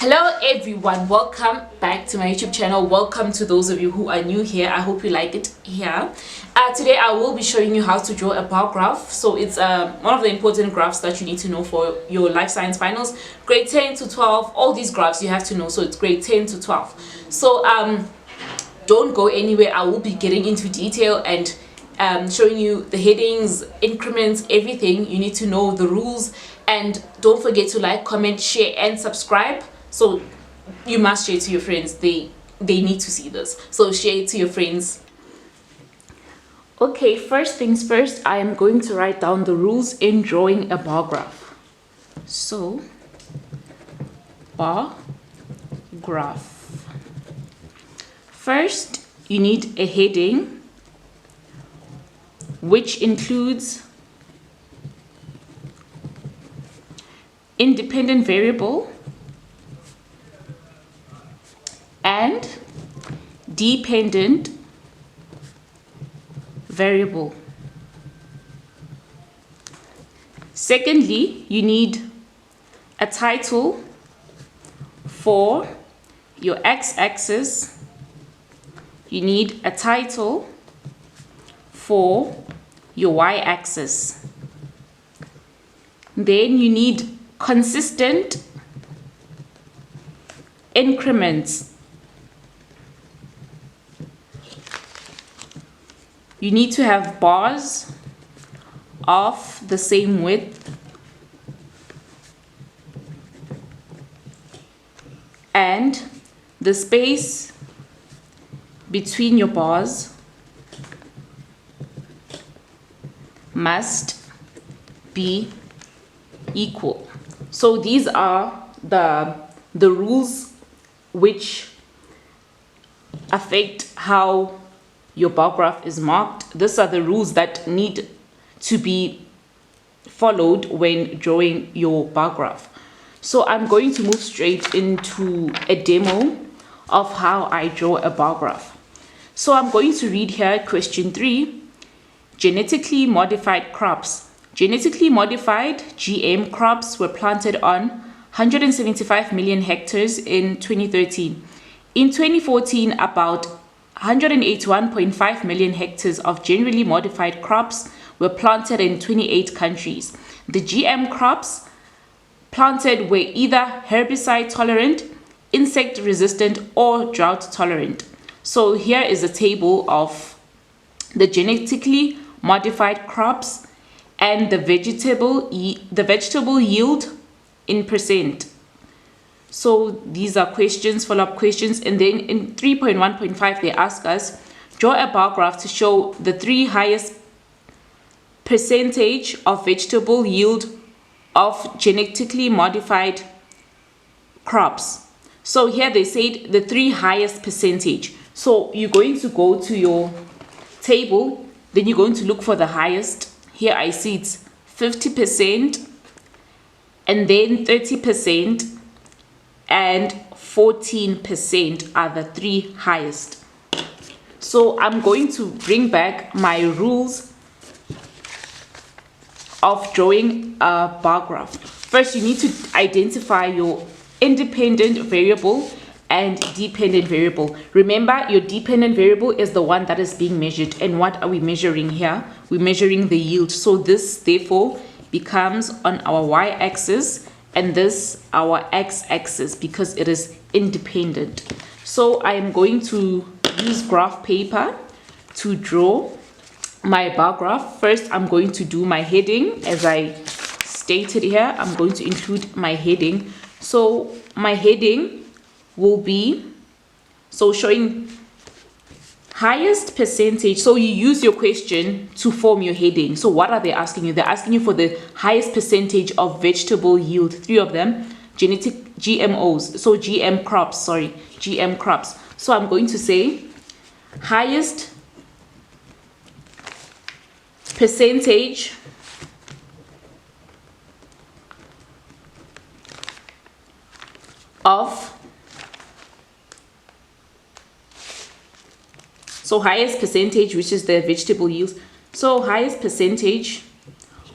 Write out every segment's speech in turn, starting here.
Hello everyone, welcome back to my YouTube channel. Welcome to those of you who are new here. I hope you like it here. Today I will be showing you how to draw a bar graph. So it's one of the important graphs that you need to know for your life science finals, grade 10 to 12. All these graphs you have to know, so it's grade 10 to 12. So don't go anywhere. I will be getting into detail and showing you the headings, increments, everything. You need to know the rules, and don't forget to like, comment, share and subscribe. So you must share to your friends. They need to see this, so share it to your friends. Okay, first things first, I am going to write down the rules in drawing a bar graph. So bar graph, first you need a heading which includes independent variable and dependent variable. Secondly, you need a title for your x-axis. You need a title for your y-axis. Then you need consistent increments. You need to have bars of the same width and the space between your bars must be equal. So these are the rules which affect how your bar graph is marked. These are the rules that need to be followed when drawing your bar graph. So I'm going to move straight into a demo of how I draw a bar graph. So I'm going to read here question 3, genetically modified crops. Genetically modified GM crops were planted on 175 million hectares in 2013. In 2014, about 181.5 million hectares of generally modified crops were planted in 28 countries. The GM crops planted were either herbicide tolerant, insect resistant, or drought tolerant. So here is a table of the genetically modified crops and the vegetable yield in percent. So these are questions, follow-up questions, and then in 3.1.5 they ask us, draw a bar graph to show the 3 highest percentage of vegetable yield of genetically modified crops. So here they said the 3 highest percentage. So you're going to go to your table, then you're going to look for the highest. Here I see it's 50%, and then 30%, and 14% are the 3 highest. So I'm going to bring back my rules of drawing a bar graph. First, you need to identify your independent variable and dependent variable. Remember, your dependent variable is the one that is being measured. And what are we measuring here? We're measuring the yield. So this therefore becomes on our y-axis, and this our x-axis because it is independent. So I am going to use graph paper to draw my bar graph. First, I'm going to do my heading. As I stated here, I'm going to include my heading. So my heading will be showing highest percentage. So you use your question to form your heading. So what are they asking you? They're asking you for the highest percentage of vegetable yield, 3 of them, genetic GMOs, so GM crops, GM crops. So I'm going to say highest percentage of, so highest percentage, which is the vegetable yields. So highest percentage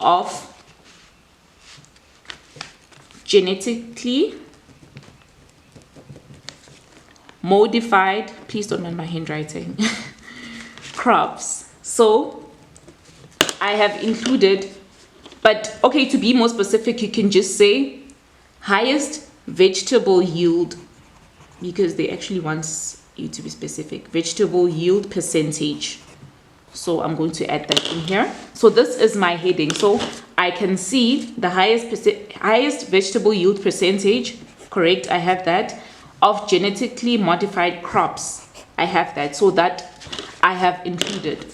of genetically modified, please don't mind my handwriting, crops. So I have included, but okay, to be more specific, you can just say highest vegetable yield, because they actually want you to be specific. Vegetable yield percentage. So I'm going to add that in here. So this is my heading. So I can see the highest vegetable yield percentage, correct, I have that, of genetically modified crops. I have that, so that I have included.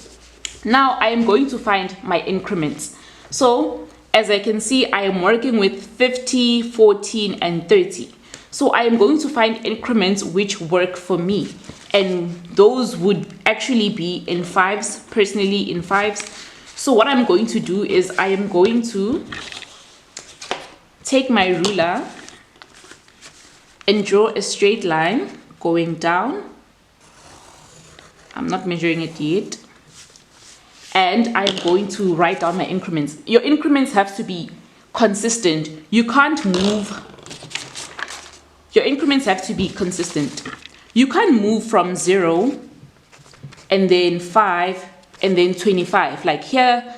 Now I am going to find my increments. So as I can see, I am working with 50, 14, and 30. So I am going to find increments which work for me. And those would actually be in fives, personally in fives. So what I'm going to do is I am going to take my ruler and draw a straight line going down. I'm not measuring it yet. And I'm going to write down my increments. Your increments have to be consistent. You can't move. Your increments have to be consistent. You can't move from 0 and then 5 and then 25. Like here,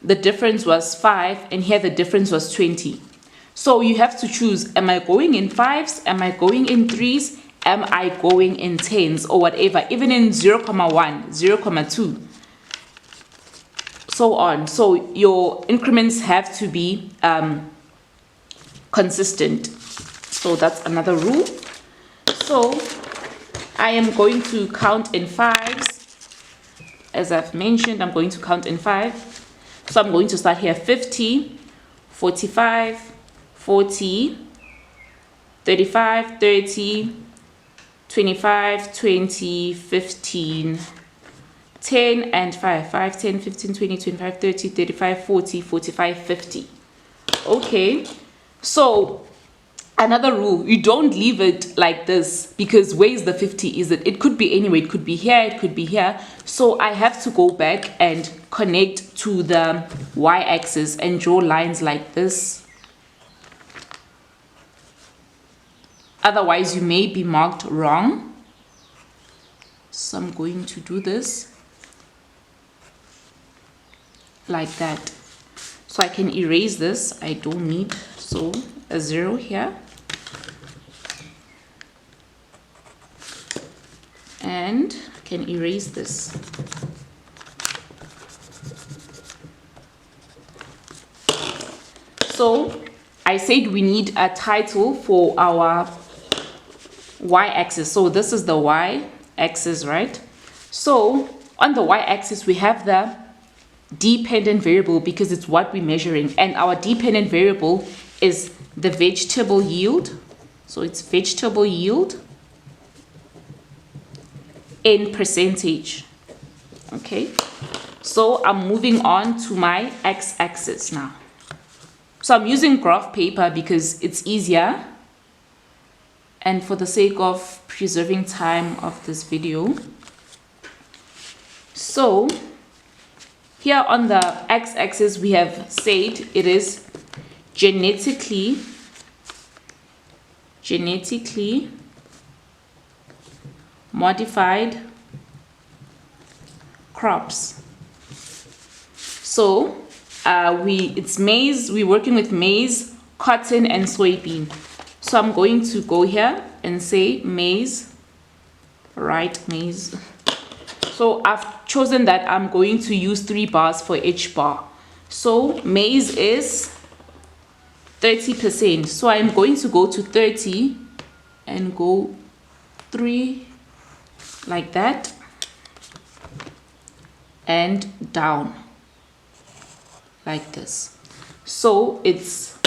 the difference was 5 and here the difference was 20. So you have to choose, am I going in 5s? Am I going in 3s? Am I going in 10s or whatever? Even in 0,1, 0,2. So on. So your increments have to be consistent. So that's another rule. So I am going to count in 5s. As I've mentioned, I'm going to count in 5. So I'm going to start here: 50, 45, 40, 35, 30, 25, 20, 15, 10 and 5, 5, 10, 15, 20, 25, 30, 35, 40, 45, 50. Okay, so another rule, you don't leave it like this, because where is the 50? Is it could be anywhere, it could be here, it could be here. So I have to go back and connect to the y-axis and draw lines like this. Otherwise you may be marked wrong. So I'm going to do this like that. So I can erase this, I don't need, so a 0 here. And I can erase this. So I said we need a title for our y-axis. So this is the y-axis, right? So on the y-axis we have the dependent variable, because it's what we're measuring, and our dependent variable is the vegetable yield. So it's vegetable yield in percentage. Okay, so I'm moving on to my x-axis now. So I'm using graph paper because it's easier, and for the sake of preserving time of this video. So here on the x-axis we have said it is genetically modified crops. So it's maize, we're working with maize, cotton and soybean. So I'm going to go here and say maize, right, maize. So I've chosen that I'm going to use 3 bars for each bar. So maize is 30%. So I'm going to go to 30 and go 3 like that and down like this. So it's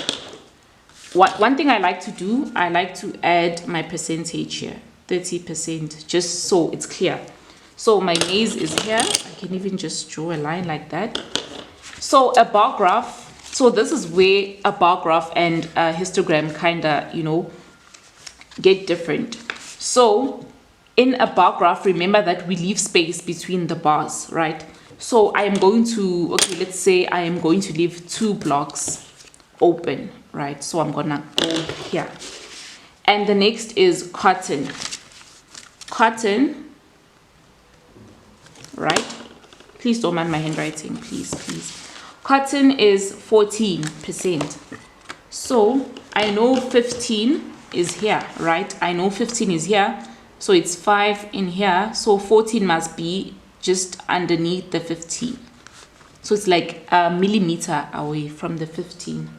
one thing I like to do, I like to add my percentage here, 30%, just so it's clear. So my maize is here. I can even just draw a line like that. So a bar graph, so this is where a bar graph and a histogram kind of, you know, get different. So in a bar graph, remember that we leave space between the bars, right? So I am going to, okay, let's say I am going to leave 2 blocks open, right? So I'm gonna go here. And the next is cotton. cotton, right? Please don't mind my handwriting, please, please. Cotton is 14%. So I know 15 is here, right? I know 15 is here. So it's 5 in here. So 14 must be just underneath the 15. So it's like a millimeter away from the 15.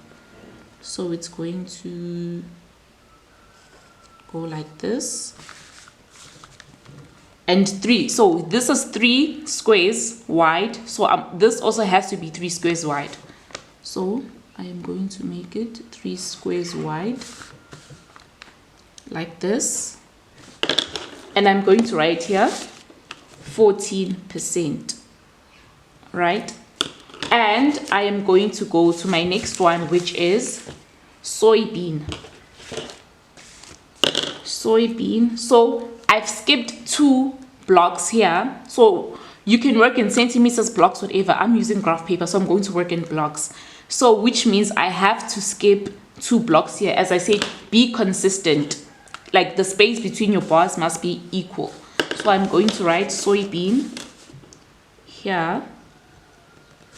So it's going to go like this. And 3. So this is 3 squares wide. So this also has to be 3 squares wide. So I am going to make it 3 squares wide like this. And I'm going to write here 14%, right? And I am going to go to my next one, which is soybean. Soybean. So I've skipped 2 blocks here. So you can work in centimeters, blocks, whatever. I'm using graph paper, so I'm going to work in blocks. So which means I have to skip 2 blocks here. As I said, be consistent. Like the space between your bars must be equal. So I'm going to write soybean here.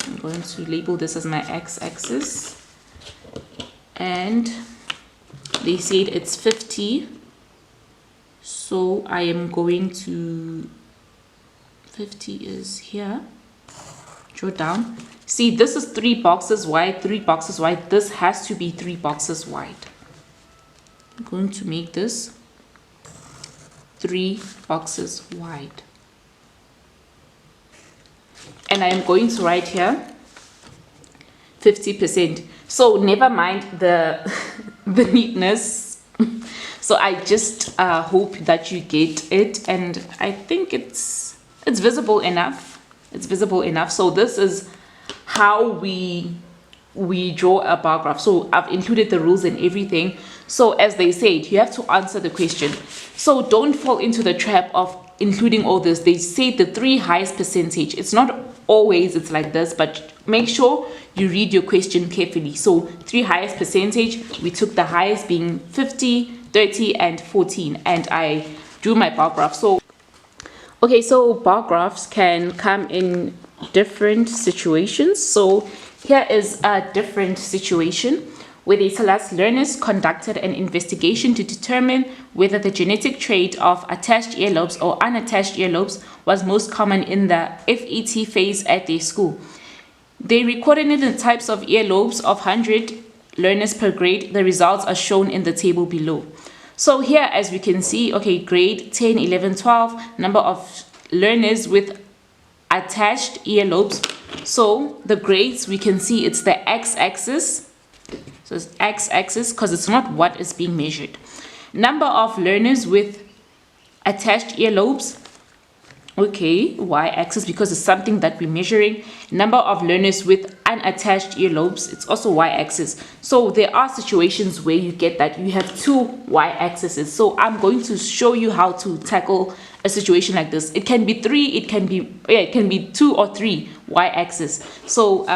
I'm going to label this as my x-axis. And they said it's 50. So I am going to, 50 is here. Draw down. See, this is 3 boxes wide, 3 boxes wide. This has to be 3 boxes wide. I'm going to make this 3 boxes wide. And I am going to write here 50%. So never mind the the neatness. So I just hope that you get it, and I think it's visible enough. It's visible enough. So this is how we draw a bar graph. So I've included the rules and everything. So as they said, you have to answer the question. So don't fall into the trap of including all this. They say the 3 highest percentage. It's not always it's like this, but make sure you read your question carefully. So 3 highest percentage, we took the highest being 50, 30 and 14, and I drew my bar graph. So okay, so bar graphs can come in different situations. So here is a different situation where they tell us learners conducted an investigation to determine whether the genetic trait of attached earlobes or unattached earlobes was most common in the FET phase at their school. They recorded in the types of earlobes of 100 learners per grade. The results are shown in the table below. So here, as we can see, okay, grade 10, 11, 12, number of learners with attached earlobes. So the grades, we can see it's the x-axis. So it's x-axis because it's not what is being measured. Number of learners with attached earlobes. Okay, y-axis because it's something that we're measuring. Number of learners with unattached earlobes, it's also y-axis. So there are situations where you get that you have 2 y-axes. So I'm going to show you how to tackle a situation like this. It can be 3, it can be 2 or 3 y-axis. So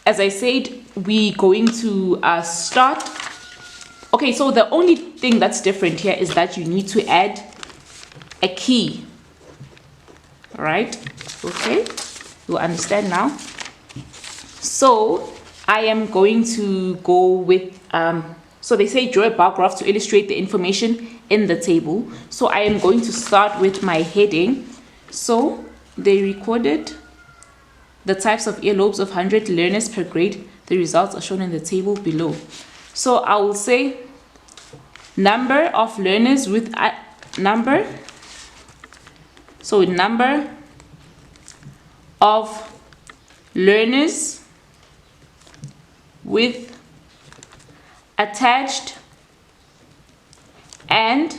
as I said, we're going to start. Okay, so the only thing that's different here is that you need to add a key. Right? Okay, you'll understand now. So I am going to go with so they say draw a bar graph to illustrate the information in the table. So I am going to start with my heading. So they recorded the types of earlobes of 100 learners per grade. The results are shown in the table below. So I will say number of learners with number. So number of learners with attached and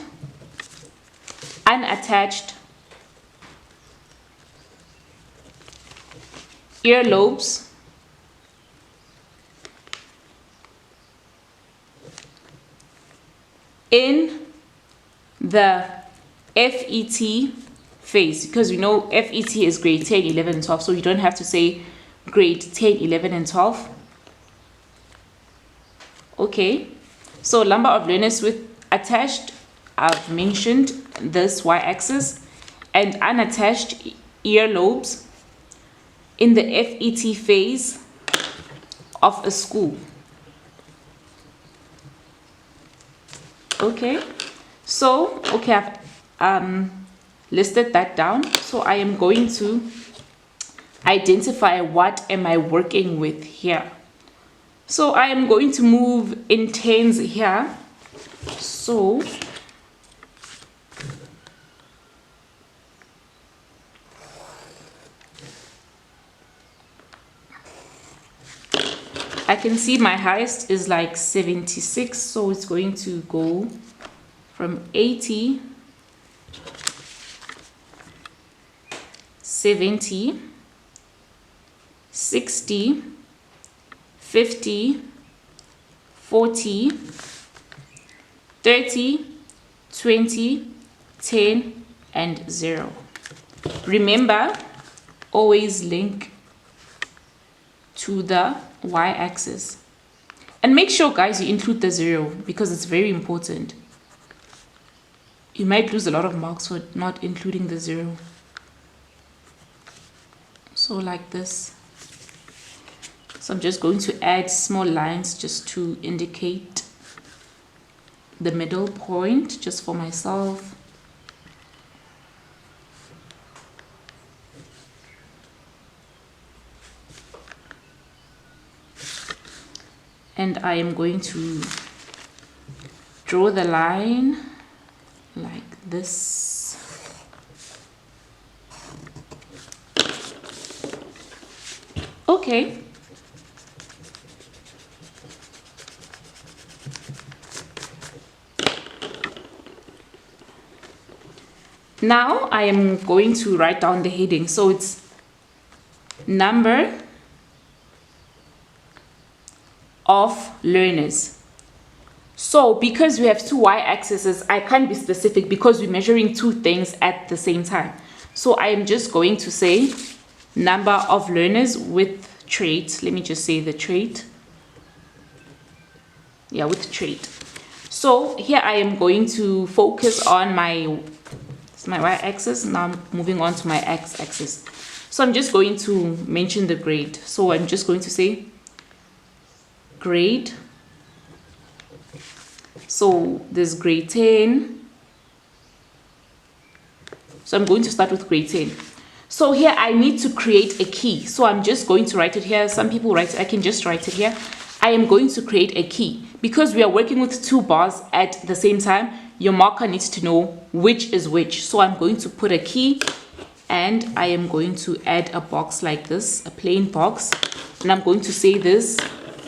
unattached earlobes in the FET phase, because we know FET is grade 10, 11 and 12, so you don't have to say grade 10, 11 and 12. Okay, so number of learners with attached, I've mentioned this y-axis, and unattached earlobes in the FET phase of a school. Okay, so I've listed that down. So I am going to identify what am I working with here. So I am going to move in tens here. So I can see my highest is like 76, so it's going to go from 80, 70, 60, 50, 40, 30, 20, 10, and 0. Remember, always link to the y-axis. And make sure, guys, you include the 0 because it's very important. You might lose a lot of marks for not including the 0. So like this. So I'm just going to add small lines just to indicate the middle point just for myself. And I am going to draw the line like this. Okay. Now I am going to write down the heading. So it's number of learners. So because we have two y-axes, I can't be specific because we're measuring two things at the same time. So I am just going to say number of learners with trait. Let me just say the trait. Yeah, with trait. So here I am going to focus on my y-axis. Now I'm moving on to my x-axis. So I'm just going to mention the grade. So I'm just going to say grade. So there's grade 10. So I'm going to start with grade 10. So here I need to create a key. So I'm just going to write it here. Some people write it, I can just write it here. I am going to create a key. Because we are working with two bars at the same time, your marker needs to know which is which. So I'm going to put a key and I am going to add a box like this, a plain box. And I'm going to say this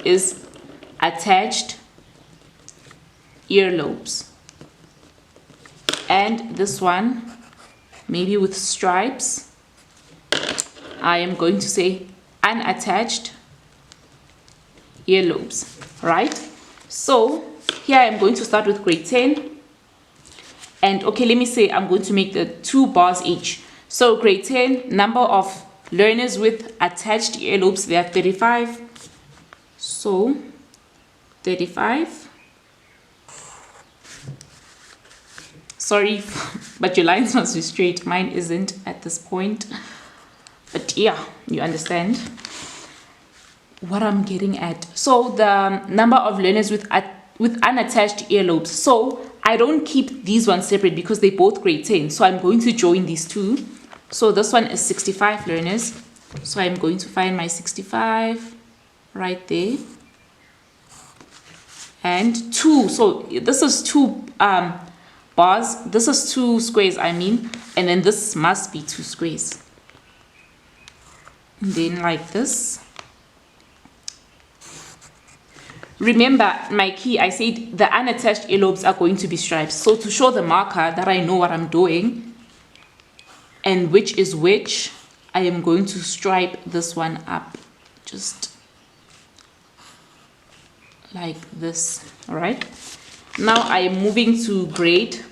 is attached earlobes. And this one, maybe with stripes, I am going to say unattached earlobes, right? So here I am going to start with grade 10. And okay, let me say I'm going to make the 2 bars each. So grade 10, number of learners with attached earlobes, they are 35. So 35. Sorry, but your lines must be straight. Mine isn't at this point. But yeah, you understand what I'm getting at. So the number of learners with unattached earlobes. So I don't keep these ones separate because they both grade 10. So I'm going to join these two. So this one is 65 learners. So I'm going to find my 65 right there. And 2. So this is 2 bars. This is 2 squares, I mean. And then this must be 2 squares. And then like this. Remember my key, I said the unattached earlobes are going to be stripes. So to show the marker that I know what I'm doing and which is which, I am going to stripe this one up just like this. All right. Now I am moving to grade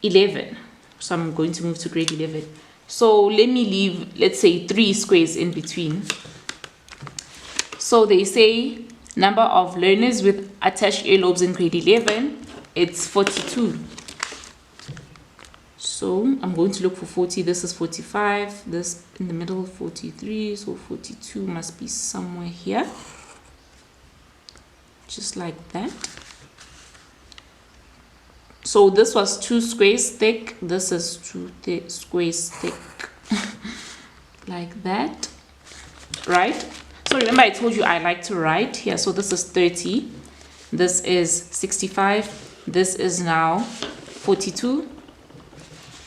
11. So I'm going to move to grade 11. So let me leave, let's say 3 squares in between. So they say number of learners with attached earlobes in grade 11. it's 42. So I'm going to look for 40. This is 45. This in the middle, 43. So 42 must be somewhere here. Just like that. So this was 2 squares thick. This is 2 squares thick. Like that. Right? So remember I told you I like to write here. So this is 30. This is 65. This is now 42.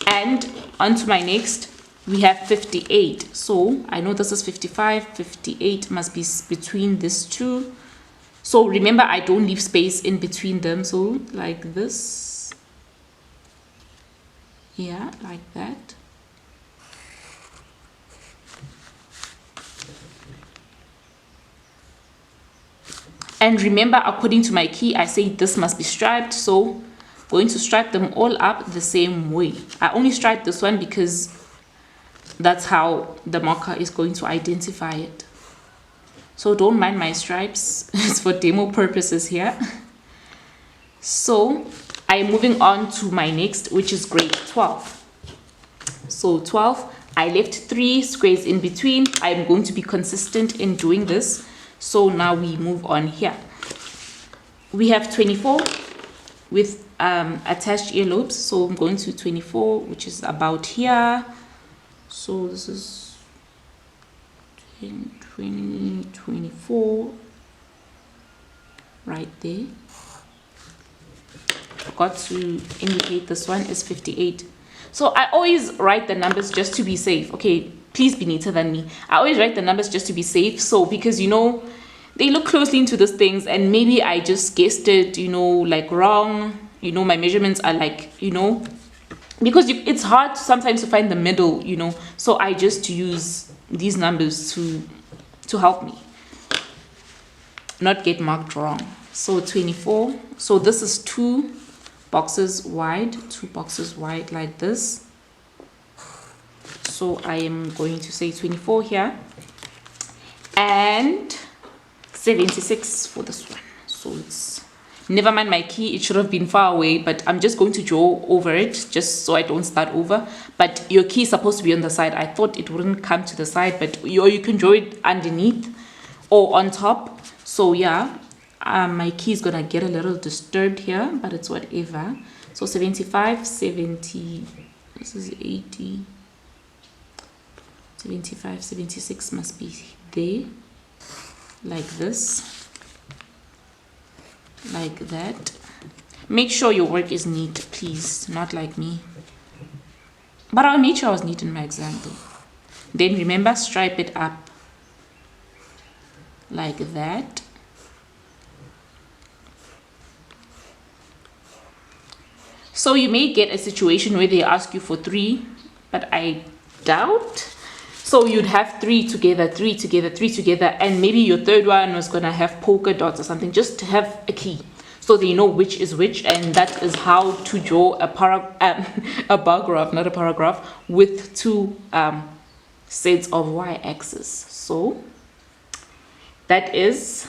And onto my next, we have 58. So I know this is 55. 58 must be between these two. So remember, I don't leave space in between them. So like this. Yeah, like that. And remember, according to my key, I say this must be striped. So going to stripe them all up the same way. I only stripe this one because that's how the marker is going to identify it. So don't mind my stripes. It's for demo purposes here. So I'm moving on to my next, which is grade 12. So 12, I left 3 squares in between. I'm going to be consistent in doing this. So now we move on here. We have 24 with attached earlobes. So I'm going to 24, which is about here. So this is 10, 20, 24 right there. Forgot to indicate this one is 58. So I always write the numbers just to be safe. Okay, please be neater than me. I always write the numbers just to be safe. So because you know, they look closely into these things and maybe I just guessed it, you know, like wrong. You know, my measurements are like, you know, because it's hard sometimes to find the middle, you know. So I just use these numbers to help me not get marked wrong. So 24. So this is 2 boxes wide, 2 boxes wide like this. So I am going to say 24 here and 76 for this one. So it's, never mind my key, it should have been far away, but I'm just going to draw over it just so I don't start over. But your key is supposed to be on the side. I thought it wouldn't come to the side, but you can draw it underneath or on top. So yeah, my key is gonna get a little disturbed here, but it's whatever. So 75, 70, this is 80, 75, 76 must be there, like this, like that. Make sure your work is neat, please, not like me. But I'll make sure I was neat in my example. Then remember, stripe it up like that. So you may get a situation where they ask you for 3, but I doubt. So you'd have 3 together, 3 together, 3 together, and maybe your third one was gonna have polka dots or something, just to have a key so they know which is which. And that is how to draw a bar graph, not a paragraph, with 2 sets of y-axis. So that is